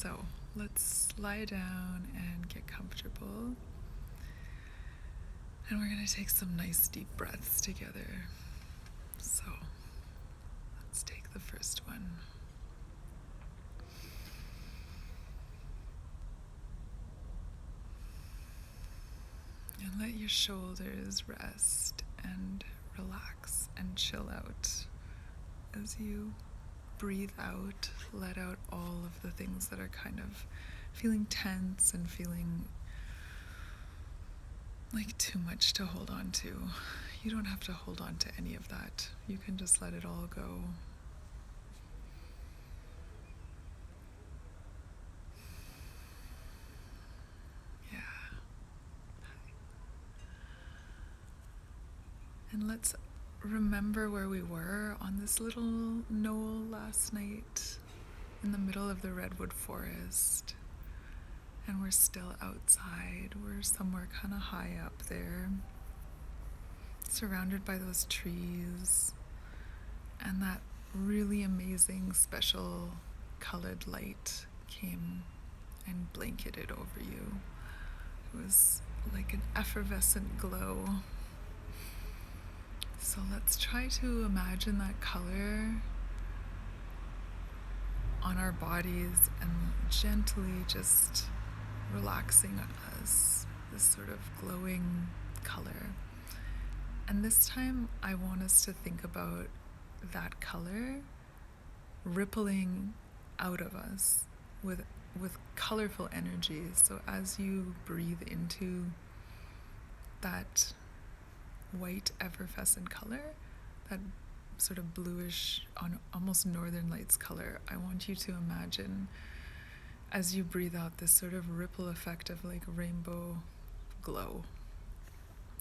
So let's lie down and get comfortable. And we're going to take some nice deep breaths together. So let's take the first one. And let your shoulders rest and relax and chill out as you breathe out, let out all of the things that are kind of feeling tense and feeling like too much to hold on to. You don't have to hold on to any of that. You can just let it all go. Yeah. And let's remember where we were on this little knoll last night in the middle of the redwood forest. And we're still outside. We're somewhere kind of high up there, surrounded by those trees and that really amazing special colored light came and blanketed over you. It was like an effervescent glow. So let's try to imagine that color on our bodies and gently just relaxing us, this sort of glowing color. And this time I want us to think about that color rippling out of us with colorful energy. So as you breathe into that white effervescent color, that sort of bluish, almost northern lights color, I want you to imagine as you breathe out this sort of ripple effect of like rainbow glow.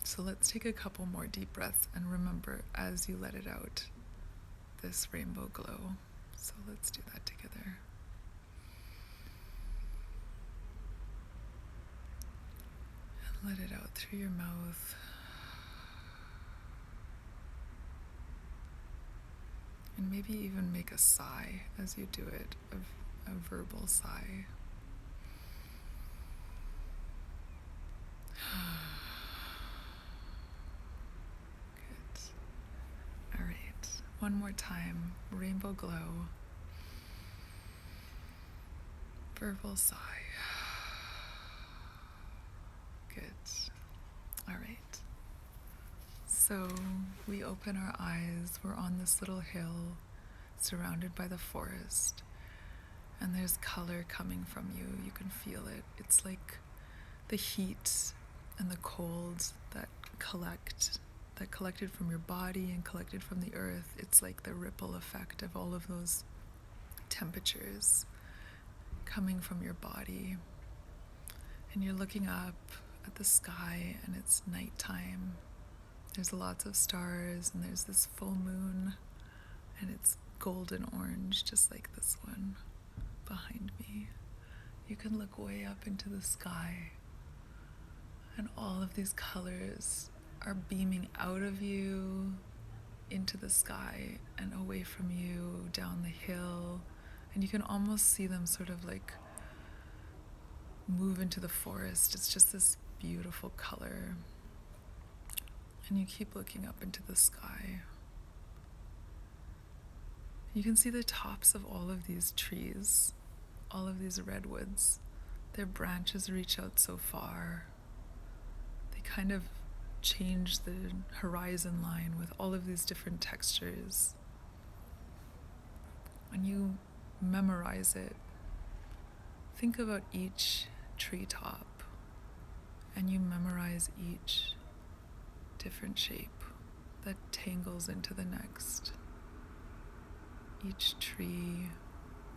So let's take a couple more deep breaths and remember as you let it out, this rainbow glow. So let's do that together. And let it out through your mouth. And maybe even make a sigh as you do it, a verbal sigh. Good. All right. One more time. Rainbow glow. Verbal sigh. Good. All right. So we open our eyes. We're on this little hill surrounded by the forest. And there's color coming from you. You can feel it. It's like the heat and the cold that collected from your body and collected from the earth. It's like the ripple effect of all of those temperatures coming from your body. And you're looking up at the sky and it's nighttime. There's lots of stars and there's this full moon and it's golden orange, just like this one behind me. You can look way up into the sky and all of these colors are beaming out of you into the sky and away from you down the hill, and you can almost see them sort of like move into the forest. It's just this beautiful color, and you keep looking up into the sky. You can see the tops of all of these trees, all of these redwoods. Their branches reach out so far. They kind of change the horizon line with all of these different textures. When you memorize it, think about each treetop and you memorize each different shape that tangles into the next. Each tree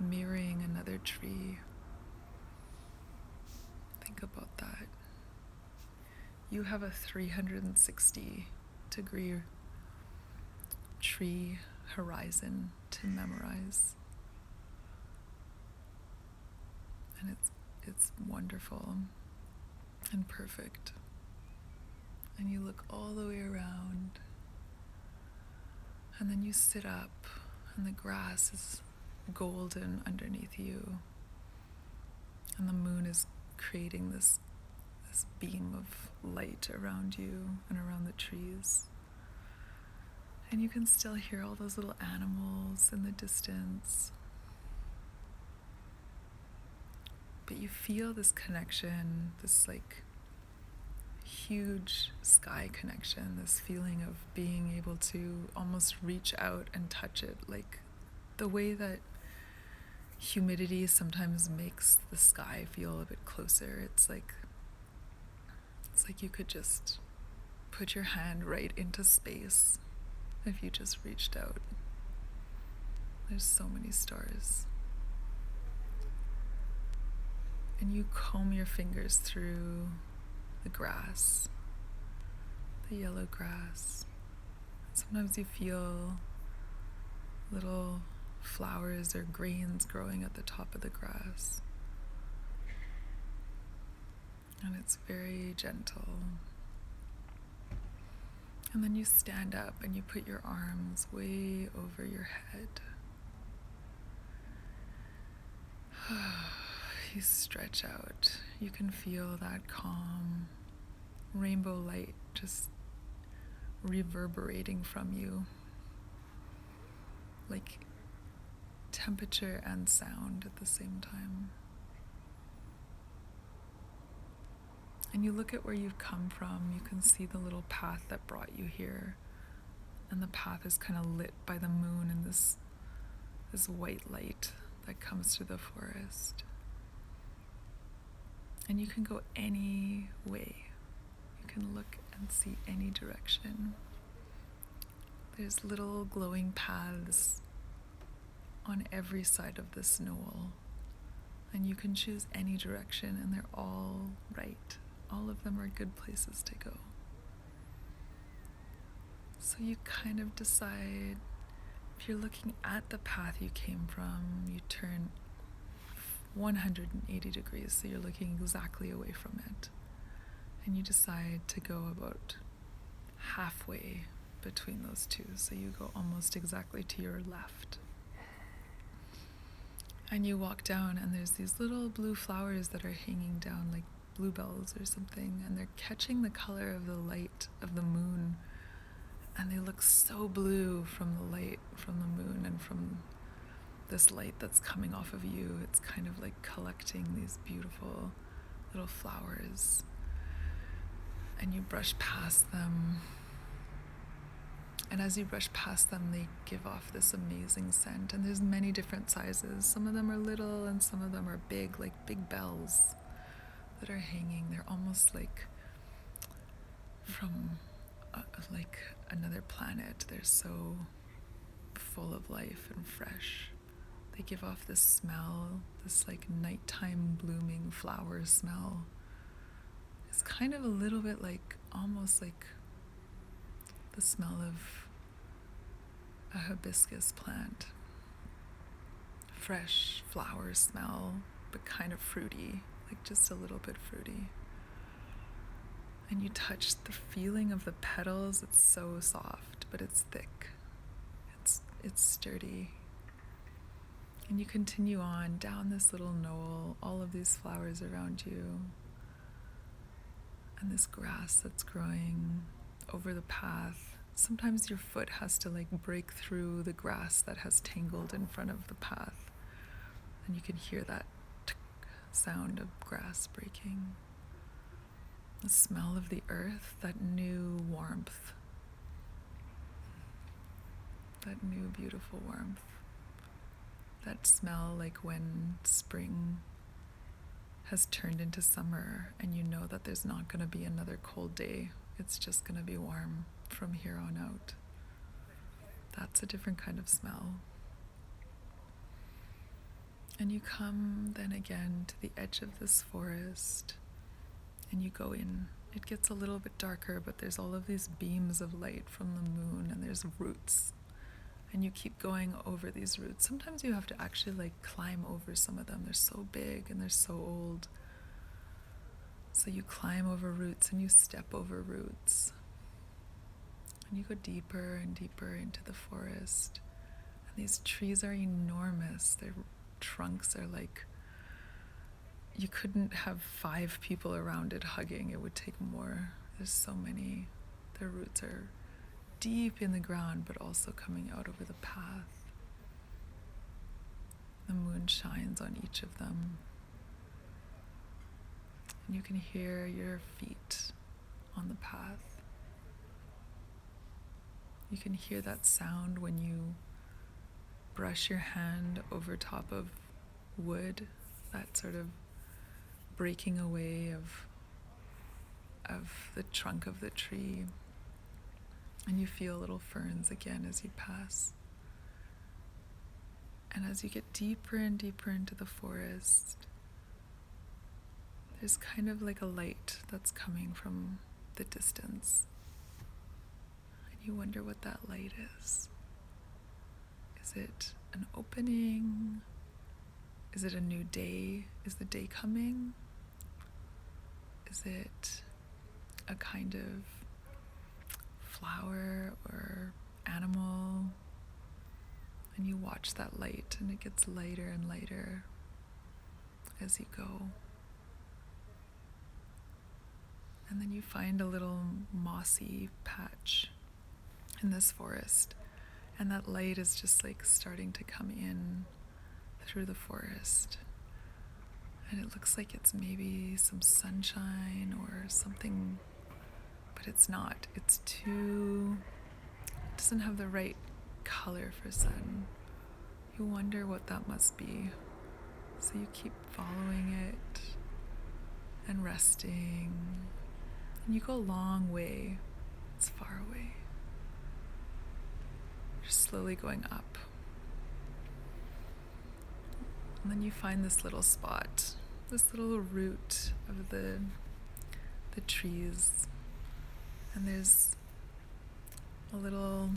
mirroring another tree. Think about that. You have a 360-degree tree horizon to memorize. And it's wonderful and perfect. And you look all the way around, and then you sit up, and the grass is golden underneath you. And the moon is creating this beam of light around you and around the trees. And you can still hear all those little animals in the distance. But you feel this connection, this like huge sky connection, this feeling of being able to almost reach out and touch it, like the way that humidity sometimes makes the sky feel a bit closer. It's like you could just put your hand right into space if you just reached out. There's so many stars. And you comb your fingers through the grass, the yellow grass. Sometimes you feel little flowers or grains growing at the top of the grass. And it's very gentle. And then you stand up and you put your arms way over your head. You stretch out. You can feel that calm rainbow light just reverberating from you, like temperature and sound at the same time. And you look at where you've come from. You can see the little path that brought you here, and the path is kind of lit by the moon and this white light that comes through the forest. And you can go any way. You can look and see any direction. There's little glowing paths on every side of this knoll, and you can choose any direction, and they're all right. All of them are good places to go. So you kind of decide, if you're looking at the path you came from, you turn 180 degrees, so you're looking exactly away from it. And you decide to go about halfway between those two, so you go almost exactly to your left. And you walk down, and there's these little blue flowers that are hanging down like bluebells or something, and they're catching the color of the light of the moon, and they look so blue from the light from the moon and from this light that's coming off of you. It's kind of like collecting these beautiful little flowers, and you brush past them, and as you brush past them, they give off this amazing scent. And there's many different sizes. Some of them are little and some of them are big, like big bells that are hanging. They're almost like from like another planet. They're so full of life and fresh. They give off this smell, this like nighttime blooming flower smell. It's kind of a little bit like, almost like the smell of a hibiscus plant. Fresh flower smell, but kind of fruity, like just a little bit fruity. And you touch the feeling of the petals. It's so soft, but it's thick. It's sturdy. And you continue on down this little knoll, all of these flowers around you, and this grass that's growing over the path. Sometimes your foot has to like break through the grass that has tangled in front of the path, and you can hear that sound of grass breaking. The smell of the earth, that new warmth, that new beautiful warmth. That smell like when spring has turned into summer and you know that there's not going to be another cold day. It's just going to be warm from here on out. That's a different kind of smell. And you come then again to the edge of this forest and you go in. It gets a little bit darker, but there's all of these beams of light from the moon, and there's roots. And you keep going over these roots. Sometimes you have to actually like climb over some of them. They're so big and they're so old. So you climb over roots and you step over roots. And you go deeper and deeper into the forest. And these trees are enormous. Their trunks are like you couldn't have 5 people around it hugging. It would take more. There's so many. Their roots are deep in the ground, but also coming out over the path. The moon shines on each of them. And you can hear your feet on the path. You can hear that sound when you brush your hand over top of wood, that sort of breaking away of the trunk of the tree. And you feel little ferns again as you pass. And as you get deeper and deeper into the forest, there's kind of like a light that's coming from the distance. And you wonder what that light is. Is it an opening? Is it a new day? Is the day coming? Is it a kind of flower or animal? And you watch that light, and it gets lighter and lighter as you go. And then you find a little mossy patch in this forest, and that light is just like starting to come in through the forest. And it looks like it's maybe some sunshine or something, but it's not. It doesn't have the right color for sun. You wonder what that must be. So you keep following it and resting. And you go a long way. It's far away. You're slowly going up. And then you find this little spot, this little root of the trees. And there's a little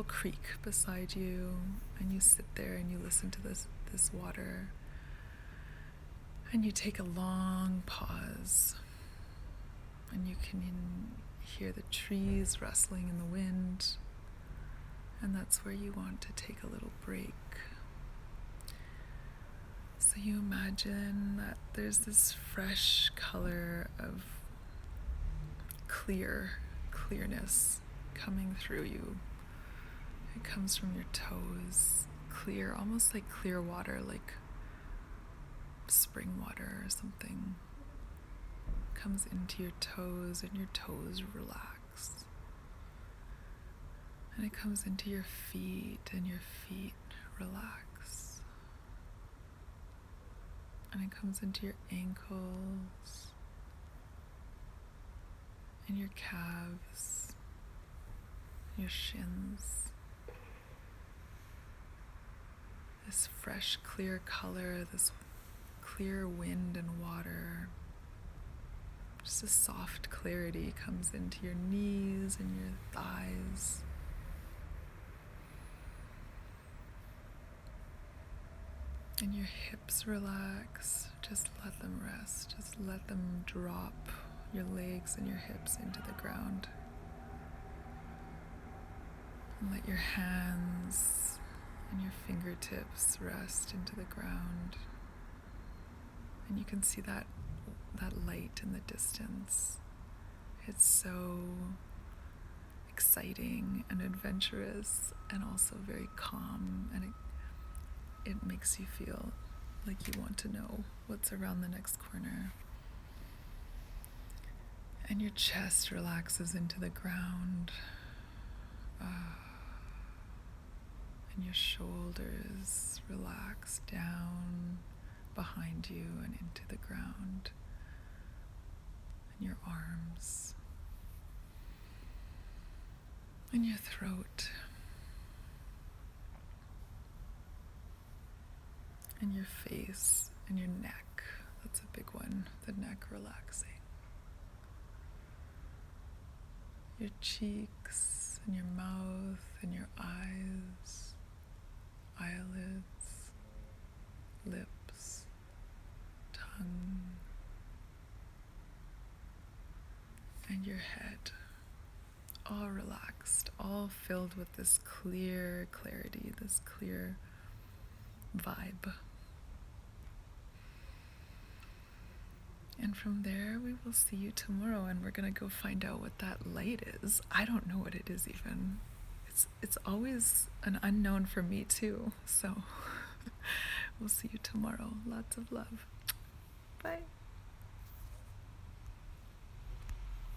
creek beside you, and you sit there and you listen to this water. And you take a long pause, and you can hear the trees rustling in the wind, and that's where you want to take a little break. So you imagine that there's this fresh color of clearness coming through you. It comes from your toes, clear, almost like clear water, like spring water or something. Comes into your toes, and your toes relax. And it comes into your feet, and your feet relax. And it comes into your ankles and your calves, your shins. This fresh, clear color, this clear wind and water. Just a soft clarity comes into your knees and your thighs. And your hips relax. Just let them rest. Just let them drop your legs and your hips into the ground. And let your hands and your fingertips rest into the ground. And you can see that light in the distance. It's so exciting and adventurous, and also very calm, and it makes you feel like you want to know what's around the next corner. And your chest relaxes into the ground. And your shoulders relax down behind you and into the ground. And your arms. And your throat. And your face and your neck. That's a big one, the neck relaxing. Your cheeks and your mouth and your eyes, eyelids, lips, tongue, and your head. All relaxed, all filled with this clear clarity, this clear vibe. And from there, we will see you tomorrow, and we're gonna go find out what that light is. I don't know what it is even. It's always an unknown for me too. So we'll see you tomorrow. Lots of love. Bye.